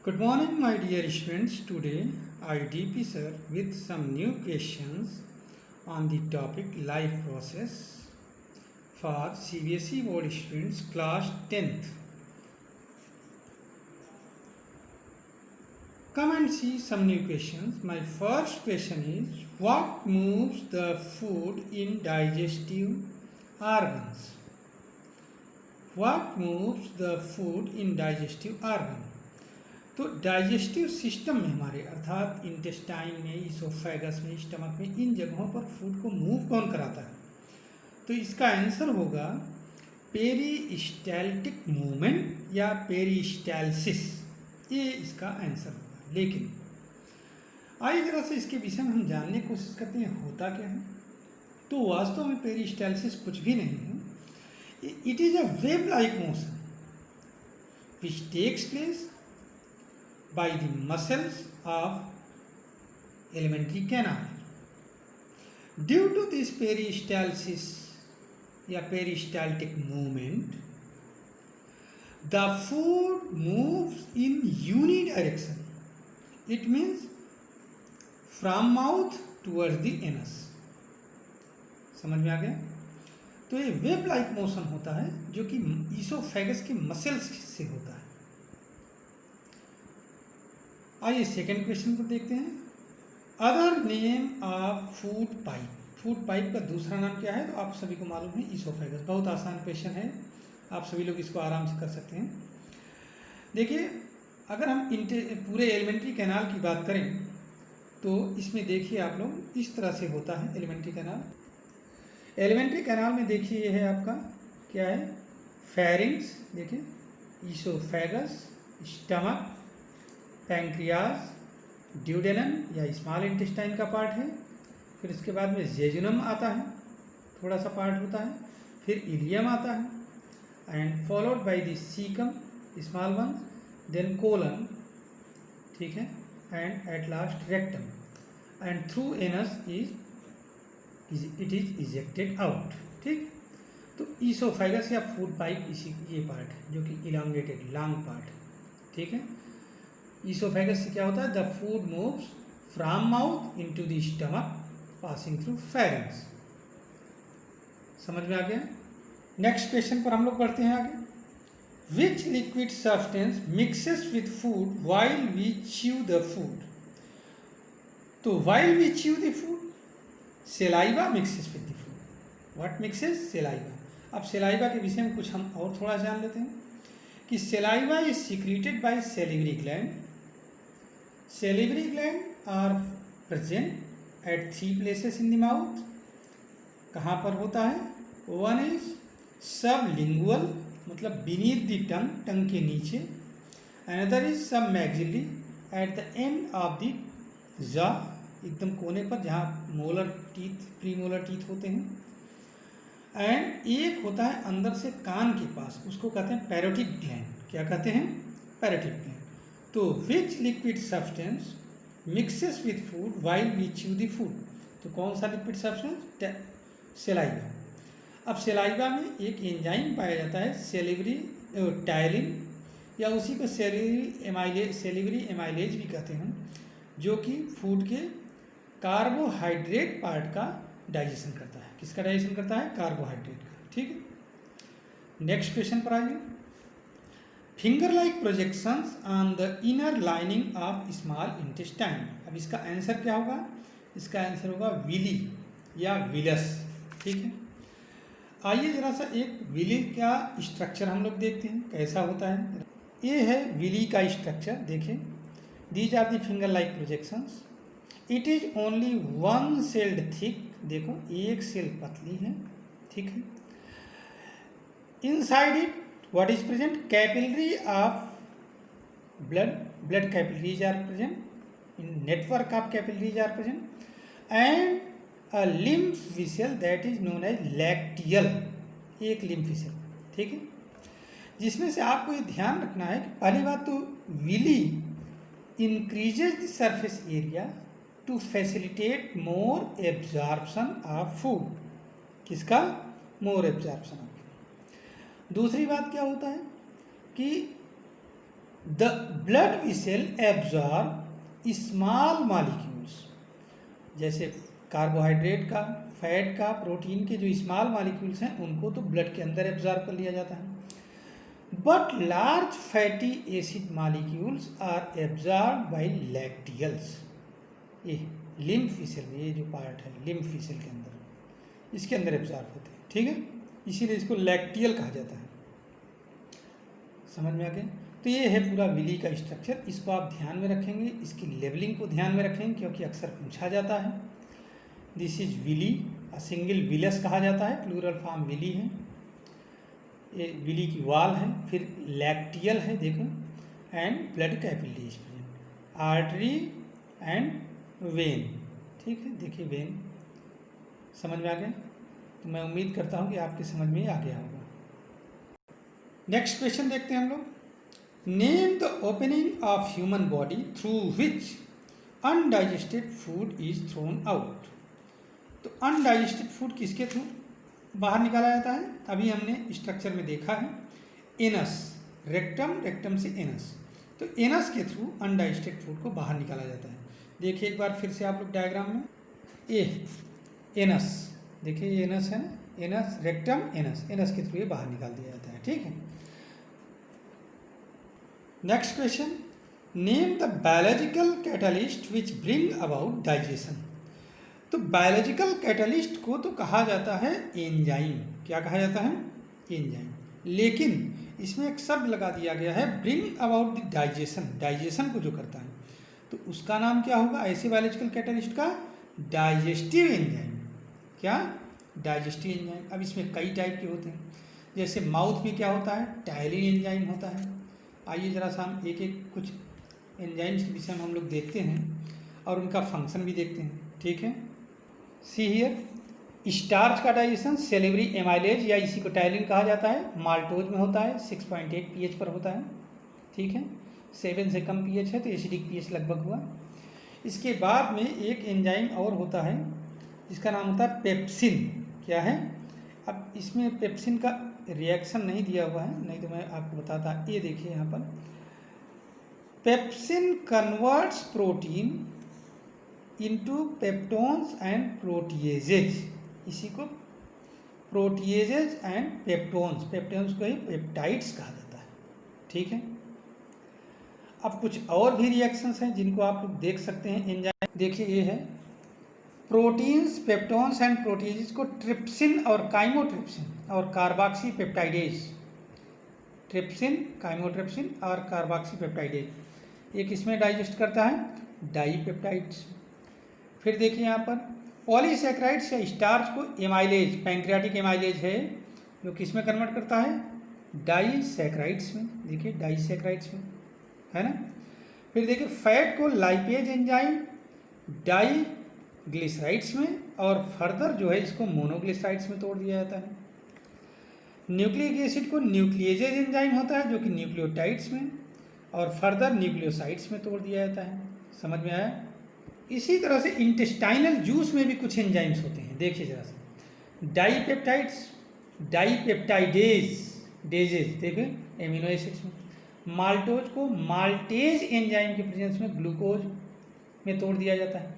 Good morning, my dear students. Today, I DP sir with some new questions on the topic life process for CBSE board students class 10th. Come and see some new questions. My first question is, what moves the food in digestive organs? What moves the food in digestive organ? तो digestive system में हमारे अर्थात intestine में, oesophagus में, stomach में, इन जगहों पर food को मूव कौन कराता है? तो इसका आंसर होगा पेरिस्टाल्टिक मूवमेंट या पेरिस्टालसिस, ये इसका आंसर होगा। लेकिन आइए जरा से इसके विषय में हम जानने की कोशिश करते हैं होता क्या है। तो वास्तव में पेरिस्टालसिस कुछ भी नहीं है, it is a wave like motion which takes place by the muscles of alimentary canal. Due to this peristalsis या peristaltic movement, the food moves in unidirection. It means from mouth towards the anus. समझ में आ गया? तो ये wave like motion होता है जो कि ईसोफेगस के मसल्स से होता है। आइए सेकेंड क्वेश्चन को देखते हैं। Other name of food pipe, food pipe का दूसरा नाम क्या है? तो आप सभी को मालूम है ईसोफेगस। बहुत आसान क्वेश्चन है, आप सभी लोग इसको आराम से कर सकते हैं। देखिए, अगर हम पूरे एलिमेंट्री कैनाल की बात करें तो इसमें देखिए आप लोग इस तरह से होता है एलिमेंट्री कैनाल। एलिमेंट्री कैनाल में देखिए ये है आपका क्या है, फेरिंग्स, देखिए ईसोफेगस, स्टमक, पैंक्रियाज, ड्यूडेनम या स्मॉल इंटेस्टाइन का पार्ट है। फिर इसके बाद में जेजुनम आता है, थोड़ा सा पार्ट होता है। फिर इलियम आता है and followed by the caecum small one, then colon, ठीक है, and at last rectum and through anus it is ejected out. ठीक, तो ईसोफेगस या फूड पाइप इसी ये पार्ट है जो कि इलांगेटेड लॉन्ग पार्ट। ठीक है, ईसोफेगस से क्या होता है, the food moves from mouth into the stomach passing through pharynx. समझ में आ गया? नेक्स्ट क्वेश्चन पर हम लोग बढ़ते हैं आगे। Which liquid substance mixes with food while we chew the food? तो while we chew the food, saliva mixes with the food. What mixes? Saliva. अब सेलाइवा के विषय में कुछ हम और थोड़ा जान लेते हैं कि saliva is secreted by salivary gland. Salivary gland are present at 3 places in the mouth. कहाँ पर होता है? One is sublingual, मतलब beneath the tongue, टंग के नीचे। Another is submaxillary at the end of the jaw, एकदम कोने पर जहाँ मोलर टीथ, प्रीमोलर टीथ होते हैं। एंड एक होता है अंदर से कान के पास, उसको कहते हैं पैरोटिड ग्लैंड। क्या कहते हैं? Parotid gland. तो which liquid substance mixes with food while we chew the food? तो कौन सा लिक्विड सब्सटेंस? सेलाइवा। अब सेलाइवा में एक एंजाइम पाया जाता है सेलिवरी टायलिन, या उसी को सेलिवरी एमाइलेज भी कहते हैं, जो कि फूड के कार्बोहाइड्रेट पार्ट का डाइजेशन करता है। किसका डाइजेशन करता है? कार्बोहाइड्रेट का। ठीक है, नेक्स्ट क्वेश्चन पर आइए। Finger like projections on the inner lining of small intestine. अब इसका आंसर क्या होगा? इसका आंसर होगा विली या विलस। ठीक है, आइए जरा सा एक विली का स्ट्रक्चर हम लोग देखते हैं कैसा होता है। ये है विली का स्ट्रक्चर, देखें। These are the finger like projections. It is only one celled thick, देखो एक सेल पतली है। ठीक है, inside it what is present? Capillary of blood capillaries are present, in network of capillaries are present, and a lymph vessel that is known as lacteal, एक lymph vessel। ठीक है, जिसमें से आपको ये ध्यान रखना है कि पहली बात तो villi increases the surface area to facilitate more absorption of food. किसका? More absorption of. दूसरी बात क्या होता है कि the blood vessel absorb small molecules, जैसे कार्बोहाइड्रेट का, फैट का, प्रोटीन के जो स्मॉल मॉलिक्यूल्स हैं उनको तो ब्लड के अंदर एब्जॉर्ब कर लिया जाता है, but large fatty acid molecules are absorb by lacteals. ये लिम्फ वेसल में, ये जो पार्ट है लिम्फ वेसल के अंदर, इसके अंदर एब्जॉर्ब होते हैं, ठीक है, इसीलिए इसको लैक्टियल कहा जाता है। समझ में आ गया? तो ये है पूरा विली का स्ट्रक्चर, इसको आप ध्यान में रखेंगे, इसकी लेवलिंग को ध्यान में रखेंगे क्योंकि अक्सर पूछा जाता है। This is villi, single villus कहा जाता है, प्लूरल फॉर्म विली है, ये विली की वाल है, फिर लैक्टियल है देखो, and blood capillaries, artery and when, ठीक है, देखिए वेन, समझ में आ गया? तो मैं उम्मीद करता हूँ कि आपके समझ में आ गया होगा। नेक्स्ट क्वेश्चन देखते हैं हम लोग। Name the opening of human body through which undigested food is thrown out. तो अनडाइजेस्टेड फूड किसके थ्रू बाहर निकाला जाता है? अभी हमने स्ट्रक्चर में देखा है, एनस, रेक्टम, रेक्टम से एनस, तो एनस के थ्रू अनडाइजेस्टेड फूड को बाहर निकाला जाता है। देखिए एक बार फिर से आप लोग डायग्राम में, ए एनस, देखिए ये एनस है ना, एनस, रेक्टम, एनस, एनस के थ्रू ये बाहर निकाल दिया जाता है, ठीक है। Next question, name the biological catalyst which bring about digestion. तो बायोलॉजिकल कैटलिस्ट को तो कहा जाता है एंजाइम, क्या कहा जाता है? एंजाइम, लेकिन इसमें एक शब्द लगा दिया गया है bring about the digestion, digestion को जो करता है, तो उसका नाम क्या होगा ऐसे बायोलॉजिकल कैटलिस्ट का? Digestive enzyme. क्या? Digestive enzyme. अब इसमें कई टाइप के होते हैं, जैसे माउथ में क्या होता है? टायलिन एंजाइम होता है। आइए जरा सा हम एक एक कुछ एंजाइम्स के विषय में हम लोग देखते हैं और उनका फंक्शन भी देखते हैं, ठीक है। सी हियर, स्टार्च का डाइजेशन सेलेब्री एमाइलेज या इसी को टायलिन कहा जाता है, माल्टोज में होता है, 6.8 pH पर होता है, ठीक है, 7 से कम pH है तो एसिडिक pH लगभग हुआ। इसके बाद में एक एंजाइम और होता है जिसका नाम होता है पेप्सिन। क्या है? अब इसमें पेप्सिन का रिएक्शन नहीं दिया हुआ है, नहीं तो मैं आपको बताता। ये देखिए यहाँ पर, pepsin converts protein into peptones and proteases, इसी को प्रोटीएजेज एंड पेप्टोन्स, पेप्टोन्स को ही पेप्टाइड्स कहा जाता है, ठीक है। अब कुछ और भी रिएक्शंस हैं जिनको आप लोग देख सकते हैं एंजाइम। देखिए ये है, प्रोटीन्स, पेप्टोन्स एंड प्रोटीएजेज को ट्रिप्सिन और काइमोट्रिप्सिन और कार्बोक्सी पेप्टाइडेज, ट्रिप्सिन, काइमोट्रिप्सिन और कार्बोक्सी पेप्टाइडेज, एक इसमें डाइजेस्ट करता है डाईपेप्टाइड्स। फिर देखिए यहाँ पर पॉलीसैकेराइड्स या स्टार्च को एमाइलेज, पैंक्रियाटिक एमाइलेज है जो किस में कन्वर्ट करता है? डाईसैकेराइड्स में, देखिए डाईसैकेराइड्स में, है ना। फिर देखिए फैट को लाइपेज एंजाइम डाईग्लिसराइड्स में, और फर्दर जो है इसको मोनोग्लिसराइड्स में तोड़ दिया जाता है। न्यूक्लिक एसिड को न्यूक्लिएजेज एंजाइम होता है जो कि न्यूक्लियोटाइड्स में, और फर्दर न्यूक्लियोसाइड्स में तोड़ दिया जाता है। समझ में आया? इसी तरह से इंटेस्टाइनल जूस में भी कुछ एंजाइम्स होते हैं, देखिए जरा सा, डाईपेप्टाइड्स, डाईपेप्टाइडेज, डेजेज, देखिए एमिनो एसिड्स में। माल्टोज को माल्टेज एंजाइम के प्रेजेंस में ग्लूकोज में तोड़ दिया जाता है।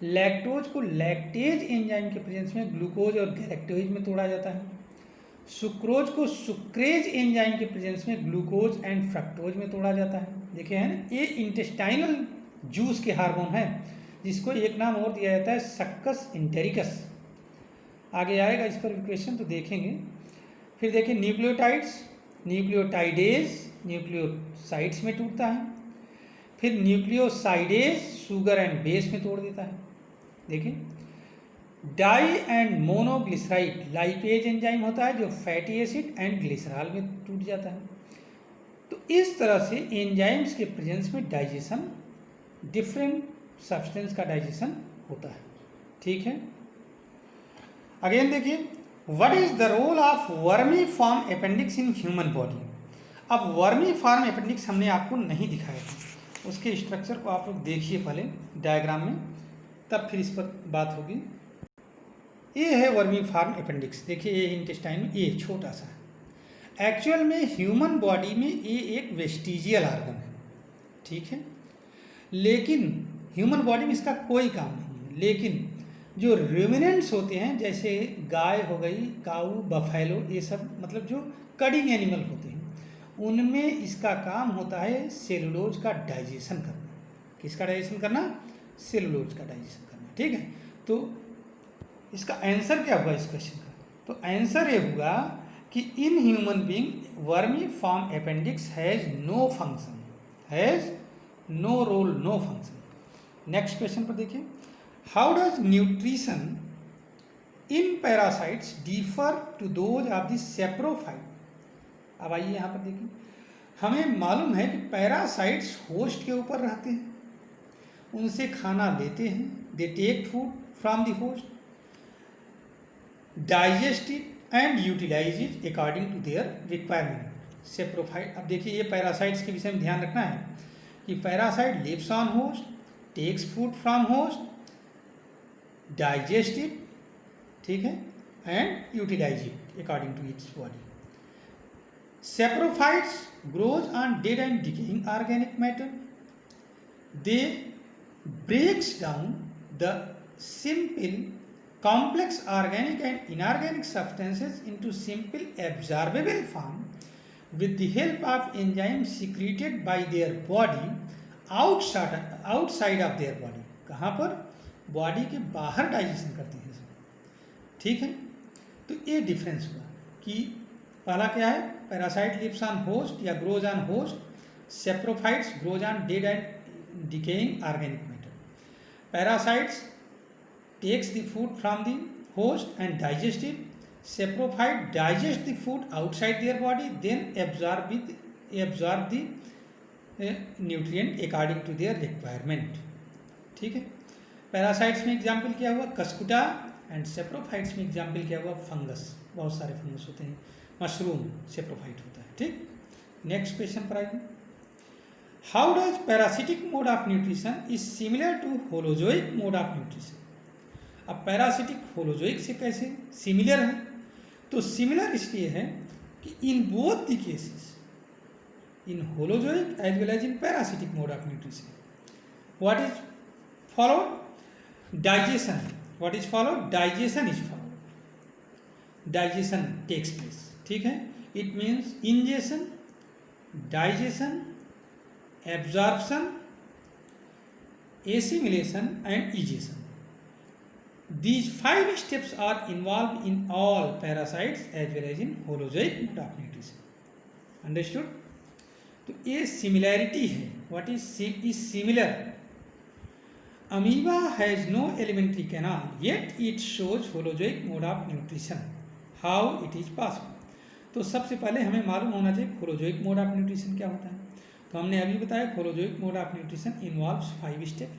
लैक्टोज को लैक्टेज एंजाइम के प्रेजेंस में ग्लूकोज और गैलेक्टोज में तोड़ा जाता है। सुक्रोज को सुक्रेज एंजाइम के प्रेजेंस में ग्लूकोज एंड फ्रक्टोज में तोड़ा जाता है। देखिए है ना, ये इंटेस्टाइनल जूस के हार्मोन है जिसको एक नाम और दिया जाता है सक्कस इंटेरिकस। आगे आएगा इस पर क्वेश्चन तो देखेंगे। फिर देखिए न्यूक्लियोटाइड्स, न्यूक्लियोटाइडेज न्यूक्लियोसाइड्स में टूटता है। फिर न्यूक्लियोसाइडेज शुगर एंड बेस में तोड़ देता है। देखिए di and monoglyceride lipase enzyme होता है जो फैटी एसिड एंड ग्लिसरॉल में टूट जाता है। तो इस तरह से एंजाइम्स के प्रेजेंस में डाइजेशन, डिफरेंट सब्सटेंस का डाइजेशन होता है, ठीक है। अगेन देखिए, what is the role of vermiform appendix in human body. अब वर्मी फॉर्म अपेंडिक्स हमने आपको नहीं दिखाया था, उसके स्ट्रक्चर को आप लोग देखिए पहले डायग्राम में, तब फिर इस पर बात होगी। ये है वर्मी फॉर्म अपेंडिक्स, देखिए ये इंटेस्टाइन में ये छोटा सा है। एक्चुअल में ह्यूमन बॉडी में ये एक वेस्टिजियल ऑर्गन है, ठीक है, लेकिन ह्यूमन बॉडी में इसका कोई काम नहीं है। लेकिन जो रूमिनेंट्स होते हैं, जैसे गाय हो गई, काऊ, बफेलो, ये सब मतलब जो कडिंग एनिमल होते हैं, उनमें इसका काम होता है सेलुलोज का डाइजेशन करना। किसका डाइजेशन करना? सेलुलोज का डाइजेशन करना, ठीक है। तो इसका आंसर क्या होगा इस क्वेश्चन का? तो आंसर ये होगा कि in human being vermiform appendix has no function, has no role, no function. Next question पर देखिए, how does nutrition in parasites differ to those of the saprophyte? अब आइए यहाँ पर देखिए, हमें मालूम है कि पैरासाइट्स होस्ट के ऊपर रहते हैं, उनसे खाना लेते हैं, they take food from the host, digest it and utilise it according to their requirement. Saprophyte, अब देखिए ये पैरासाइट्स के विषय में ध्यान रखना है कि parasite lives on host, takes food from host, digest it, ठीक है, and utilise it according to its body. Saprophytes grows on dead and decaying organic matter. They breaks down the simple complex organic and inorganic substances into simple absorbable form with the help of enzymes secreted by their body outside of their body. कहाँ पर? Body के बाहर digestion करते हैं, ठीक है। तो ये डिफरेंस हुआ कि पहला क्या है, पैरासाइट लिव्स ऑन होस्ट या grows on host, saprophytes grows on dead and decaying organic matter. Parasites takes the food from the host and digest it, saprophyte digest the food outside their body, then absorb the nutrient according to their requirement, ठीक है। Parasites में example क्या हुआ? Cuscuta, and saprophytes में example क्या हुआ? Fungus. बहुत सारे फंगस होते हैं, मशरूम सेप्रोफाइट होता है, ठीक। नेक्स्ट क्वेश्चन पर आइए, how does parasitic mode of nutrition is similar to holozoic mode of nutrition? अब पैरासिटिक होलोजोइक से कैसे सिमिलर है? तो सिमिलर इसलिए है कि in both the cases, in holozoic as well as in parasitic mode of nutrition, what is followed? Digestion. What is followed? Digestion is followed. Digestion takes place, ठीक है। It means ingestion, digestion, absorption, assimilation and egestion. These 5 steps are involved in all parasites as well as in holozoic mode of nutrition. Understood? तो ये similarity है. What is similar? Amoeba has no elementary canal, yet it shows holozoic mode of nutrition. How it is possible? तो सबसे पहले हमें मालूम होना चाहिए होलोजोइक मोड ऑफ न्यूट्रिशन क्या होता है। तो हमने अभी बताया holozoic mode of nutrition involves 5 step: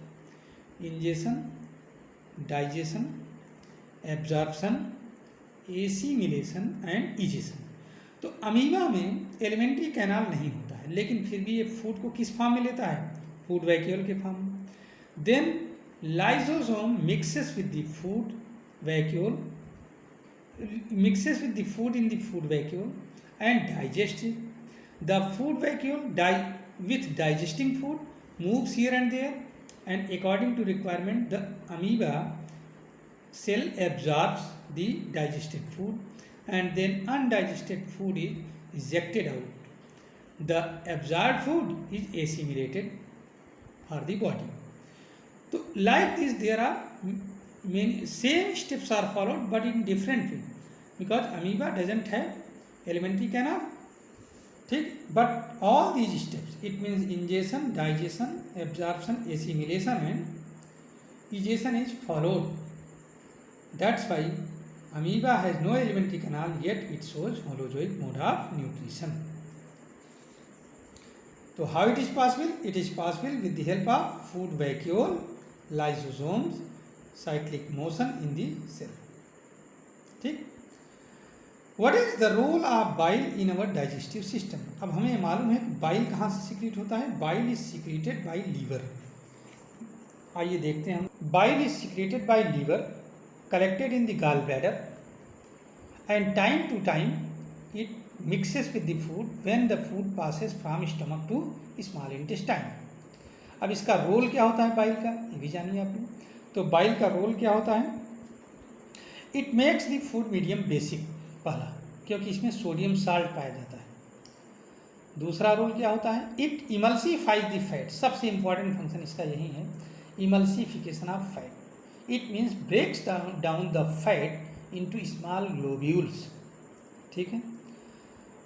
ingestion, digestion, absorption, assimilation and egestion. तो अमीबा में एलिमेंट्री कैनाल नहीं होता है, लेकिन फिर भी ये फूड को किस फॉर्म में लेता है? फूड वैक्यूल के फॉर्म में। Then lysosome mixes with the food vacuole, mixes with the food in the food vacuole and digests it. The food vacuole with digesting food moves here and there, and according to requirement the amoeba cell absorbs the digested food and then undigested food is ejected out. The absorbed food is assimilated for the body. So like this there are many same steps are followed but in different way, because amoeba doesn't have elementary canal, ठीक, but all these steps, it means ingestion, digestion, absorption, assimilation and egestion is followed. That's why amoeba has no elementary canal, yet it shows holozoic mode of nutrition. So how it is possible? It is possible with the help of food vacuole, lysosomes, cyclic motion in the cell, ठीक। What is the role of bile in our digestive system? अब हमें मालूम है कि bile कहाँ से secrete होता है। Bile is secreted by liver. आइए देखते हैं हम। Bile is secreted by liver, collected in the gall bladder, and time to time it mixes with the food when the food passes from stomach to small intestine. अब इसका role क्या होता है bile का, ये भी जानिए आप लोग। तो बाइल का रोल क्या होता है, it makes the food medium basic, पहला क्योंकि इसमें सोडियम साल्ट पाया जाता है। दूसरा रोल क्या होता है, इट इमल्सीफाइज द फैट, सबसे इंपॉर्टेंट फंक्शन इसका यही है, emulsification of fat. It means breaks down the fat into small globules, ठीक है।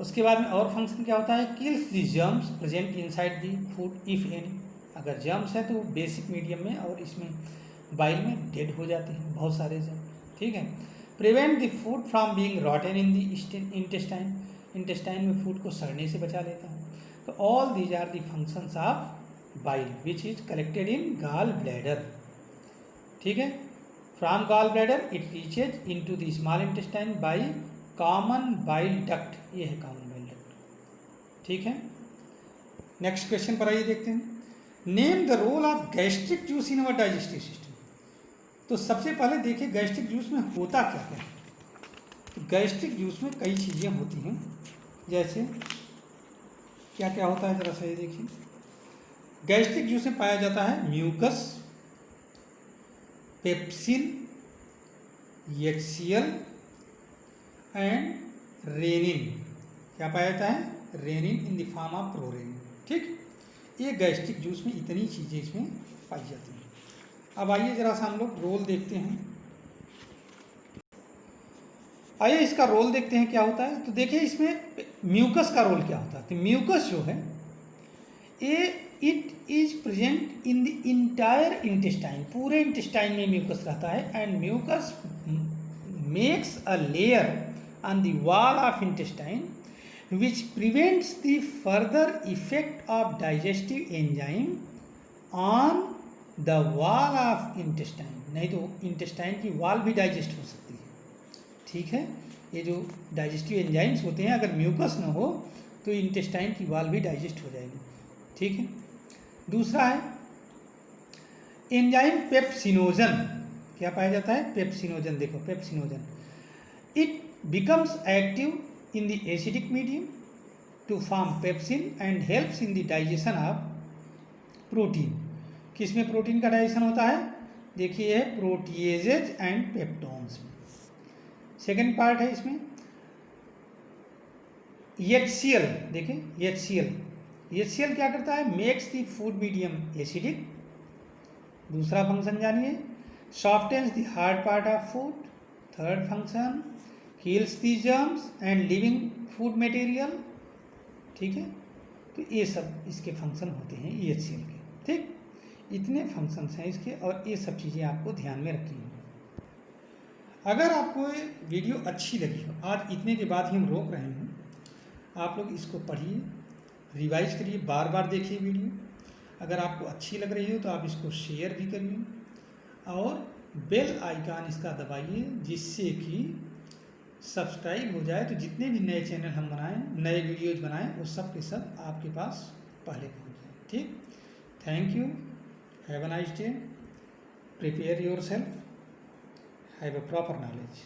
उसके बाद में और फंक्शन क्या होता है, kills the germs present inside the food if any, अगर जर्म्स है तो बेसिक मीडियम में और इसमें बाइल में डेड हो जाते हैं बहुत सारे जर्म, ठीक है। Prevent the food from being rotten in the intestine, intestine में फूड को सड़ने से बचा लेता है। तो all these are the functions of bile which is collected in gall bladder, ठीक है। From gall bladder it reaches into the small intestine by common bile duct, ये है कॉमन बाइल डक्ट, ठीक है। नेक्स्ट क्वेश्चन पर आइए देखते हैं, name the role of gastric juice in our digestive system. तो सबसे पहले देखिए गैस्ट्रिक जूस में होता क्या क्या है। तो गैस्ट्रिक जूस में कई चीज़ें होती हैं, जैसे क्या क्या होता है जरा सा ये देखिए। गैस्ट्रिक जूस में पाया जाता है mucus, pepsin, HCl and rennin. क्या पाया जाता है, rennin in the form of prorennin, ठीक। ये गैस्ट्रिक जूस में इतनी चीज़ें इसमें पाई जाती हैं। अब आइए जरा सा हम लोग रोल देखते हैं, आइए इसका रोल देखते हैं क्या होता है। तो देखिए इसमें म्यूकस का रोल क्या होता है। तो म्यूकस जो है ये it is present in the entire intestine, पूरे इंटेस्टाइन में म्यूकस रहता है। And mucus makes a layer on the wall of intestine which prevents the further effect of digestive enzyme on the wall of intestine। नहीं तो intestine की wall भी digest हो सकती है, ठीक है। ये जो डाइजेस्टिव एंजाइम्स होते हैं अगर म्यूकस ना हो तो इंटेस्टाइन की वॉल भी डाइजेस्ट हो जाएगी, ठीक है। दूसरा है एंजाइम पेप्सिनोजन, क्या पाया जाता है, पेप्सिनोजन। देखो pepsinogen, it becomes active in the acidic medium to form pepsin and helps in the digestion of protein। किसमें प्रोटीन का डाइजेशन होता है, देखिए है प्रोटीएजेज एंड पेप्टोन्स में। सेकेंड पार्ट है इसमें HCl, देखिए HCl क्या करता है, makes the food medium acidic. दूसरा फंक्शन जानिए, softens the hard part of food. Third function, kills the germs and living food material, ठीक है। तो ये सब इसके फंक्शन होते हैं HCl के, ठीक। इतने फंक्शंस हैं इसके और ये सब चीज़ें आपको ध्यान में रखनी हैं। अगर आपको ये वीडियो अच्छी लगी हो, आज इतने के बाद ही हम रोक रहे हैं, आप लोग इसको पढ़िए, रिवाइज करिए, बार बार देखिए वीडियो। अगर आपको अच्छी लग रही हो तो आप इसको शेयर भी करिए और बेल आइकन इसका दबाइए, जिससे कि सब्सक्राइब हो जाए, तो जितने भी नए चैनल हम बनाएं, नए वीडियोज बनाएं, वो सब के सब आपके पास पहले पहुंच जाए, ठीक। Thank you, have a nice day, prepare your self, have a proper knowledge.